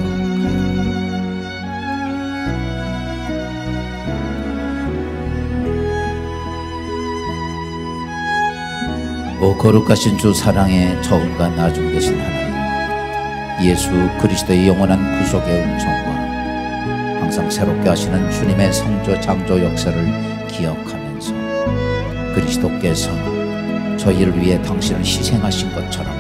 오 거룩하신 주, 사랑의 처음과 나중 되신 하나님, 예수 그리스도의 영원한 구속의 은총과 항상 새롭게 하시는 주님의 성조 창조 역사를 기억하면서 그리스도께서 저희를 위해 당신을 희생하신 것처럼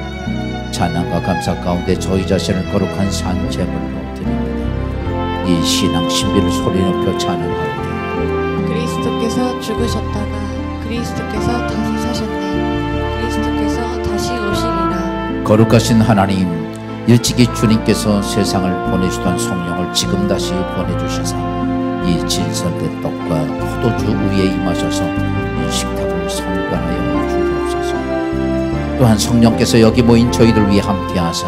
찬양과 감사 가운데 저희 자신을 거룩한 산 제물로 드립니다. 이 신앙 신비를 소리 높여 찬양하오니 그리스도께서 죽으셨다가 그리스도께서 다시 사셨네. 그리스도께서 다시 오시리라. 거룩하신 하나님, 일찍이 주님께서 세상을 보내주던 성령을 지금 다시 보내주셔서 이 진설된 떡과 포도주 위에 임하셔서 이 식탁을 성별하여 주옵소서. 또한 성령께서 여기 모인 저희들 위해 함께하사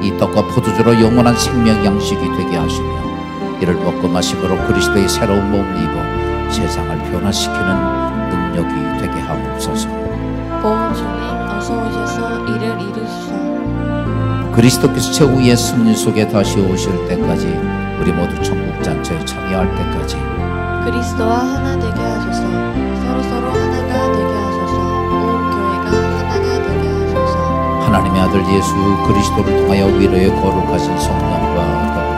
이 떡과 포도주로 영원한 생명 양식이 되게 하시며 이를 먹고 마심으로 그리스도의 새로운 몸을 입어 세상을 변화시키는 능력이 되게 하옵소서. 오 주님, 어서 오셔서 이를 이루소서. 그리스도께서 최후의 승리 속에 다시 오실 때까지 우리 모두 천국 잔치에 참여할 때까지 그리스도와 하나 되게 하소서. 서로 하나가 되게 하소서. 온 교회가 하나가 되게 하소서. 하나님의 아들 예수 그리스도를 통하여 위로의 거룩하신 성령과 더불어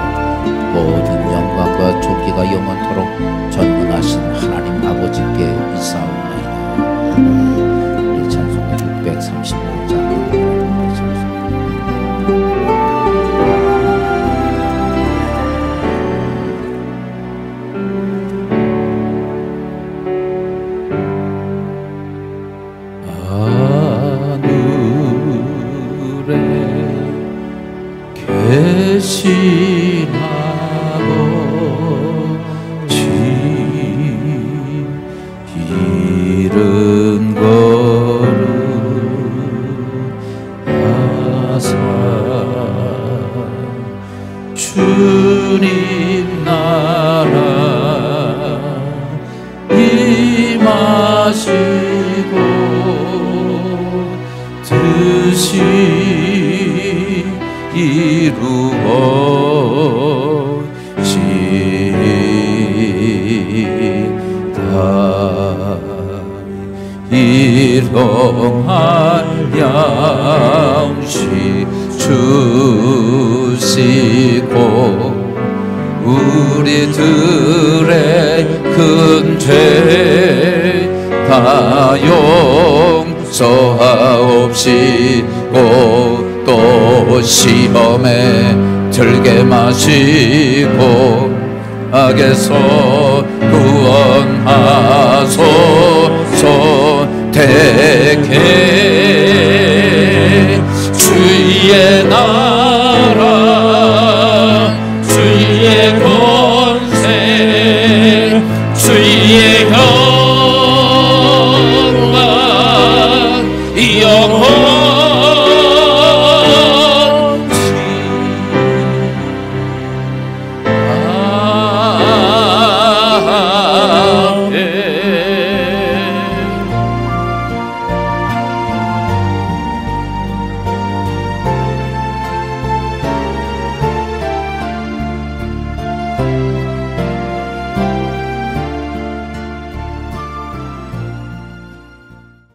모든 영광과 존귀가 영원토록 전능하신 하나님 아버지께 이사오나이다. 우리 찬송가 635장 계신 아버지 이른 거룩하사 주님 나라 임하시고 뜻이 이루어지다. 일용할 양식 주시고 우리들의 큰 죄 다 용서하옵시고 또 시험에 들게 마시고 악에서 구원하소서. 대개 주의 나라 주의 권세 주의 영광 영원